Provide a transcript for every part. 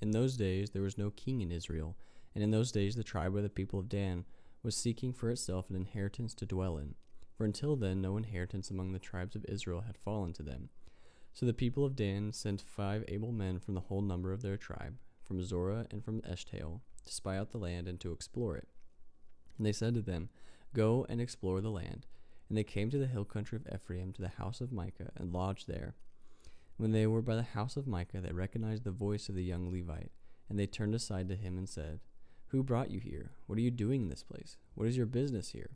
In those days there was no king in Israel, and in those days the tribe of the people of Dan was seeking for itself an inheritance to dwell in. For until then no inheritance among the tribes of Israel had fallen to them. So the people of Dan sent 5 able men from the whole number of their tribe, from Zorah and from Eshtaol, to spy out the land and to explore it. And they said to them, Go and explore the land. And they came to the hill country of Ephraim, to the house of Micah, and lodged there. When they were by the house of Micah, they recognized the voice of the young Levite, and they turned aside to him and said, Who brought you here? What are you doing in this place? What is your business here?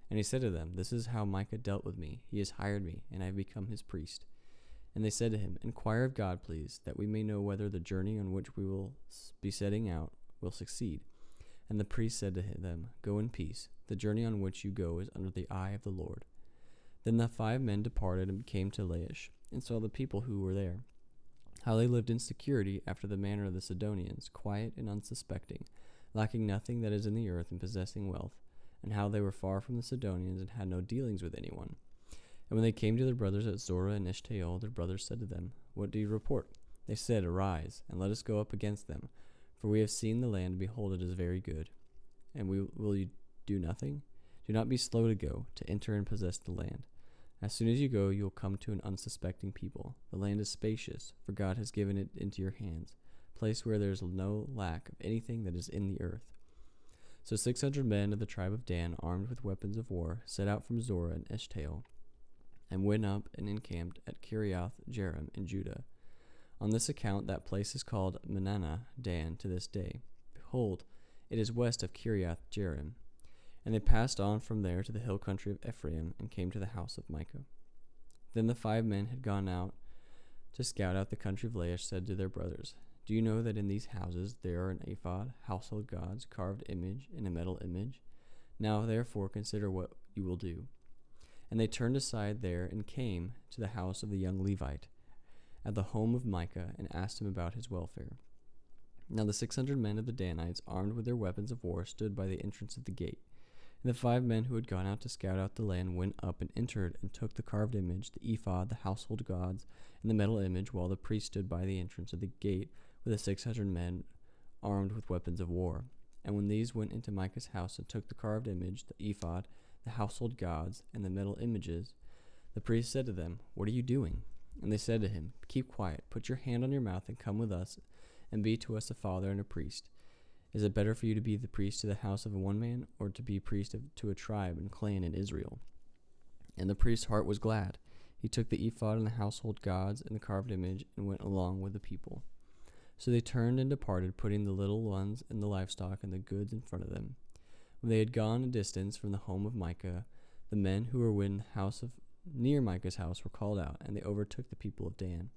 And he said to them, This is how Micah dealt with me. He has hired me, and I have become his priest. And they said to him, Inquire of God, please, that we may know whether the journey on which we will be setting out will succeed. And the priest said to them, Go in peace. The journey on which you go is under the eye of the Lord. Then the 5 men departed and came to Laish, and saw the people who were there, how they lived in security after the manner of the Sidonians, quiet and unsuspecting, lacking nothing that is in the earth and possessing wealth, and how they were far from the Sidonians and had no dealings with anyone. And when they came to their brothers at Zorah and Eshtaol, their brothers said to them, What do you report? They said, Arise, and let us go up against them, for we have seen the land, and behold, it is very good. And will you do nothing? Do not be slow to go, to enter and possess the land. As soon as you go, you will come to an unsuspecting people. The land is spacious, for God has given it into your hands, a place where there is no lack of anything that is in the earth. So 600 men of the tribe of Dan, armed with weapons of war, set out from Zorah and Eshtaol, and went up and encamped at Kiriath Jearim in Judah. On this account that place is called Manaanah Dan to this day. Behold, it is west of Kiriath Jearim. And they passed on from there to the hill country of Ephraim, and came to the house of Micah. Then the 5 men had gone out to scout out the country of Laish, said to their brothers, Do you know that in these houses there are an ephod, household gods, carved image, and a metal image? Now therefore consider what you will do. And they turned aside there, and came to the house of the young Levite, at the home of Micah, and asked him about his welfare. Now the 600 men of the Danites, armed with their weapons of war, stood by the entrance of the gate. And the 5 men who had gone out to scout out the land went up and entered, and took the carved image, the ephod, the household gods, and the metal image, while the priest stood by the entrance of the gate with the 600 men armed with weapons of war. And when these went into Micah's house and took the carved image, the ephod, the household gods, and the metal images, the priest said to them, What are you doing? And they said to him, Keep quiet, put your hand on your mouth, and come with us, and be to us a father and a priest. Is it better for you to be the priest to the house of one man, or to be priest to a tribe and clan in Israel? And the priest's heart was glad. He took the ephod and the household gods and the carved image, and went along with the people. So they turned and departed, putting the little ones and the livestock and the goods in front of them. When they had gone a distance from the home of Micah, the men who were in the house near Micah's house were called out, and they overtook the people of Dan.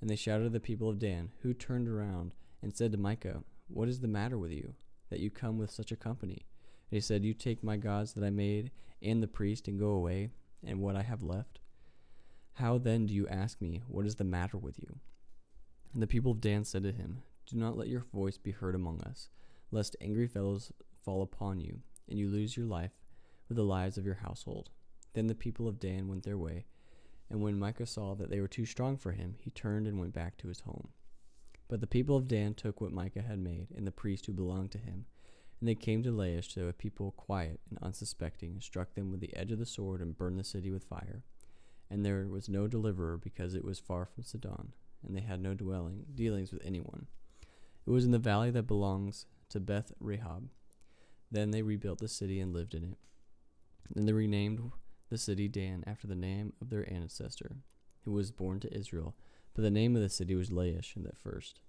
And they shouted to the people of Dan, who turned around and said to Micah, What is the matter with you, that you come with such a company? And he said, You take my gods that I made, and the priest, and go away, and what I have left? How then do you ask me, What is the matter with you? And the people of Dan said to him, Do not let your voice be heard among us, lest angry fellows fall upon you, and you lose your life with the lives of your household. Then the people of Dan went their way, and when Micah saw that they were too strong for him, he turned and went back to his home. But the people of Dan took what Micah had made, and the priest who belonged to him, and they came to Laish to a people quiet and unsuspecting, and struck them with the edge of the sword, and burned the city with fire. And there was no deliverer, because it was far from Sidon, and they had no dealings with anyone. It was in the valley that belongs to Beth Rehob. Then they rebuilt the city and lived in it. Then they renamed the city Dan after the name of their ancestor, who was born to Israel. But the name of the city was Laish at first.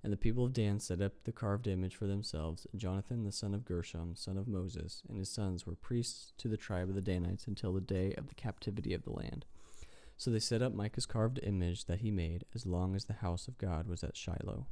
And the people of Dan set up the carved image for themselves, and Jonathan the son of Gershom, son of Moses, and his sons were priests to the tribe of the Danites until the day of the captivity of the land. So they set up Micah's carved image that he made, as long as the house of God was at Shiloh.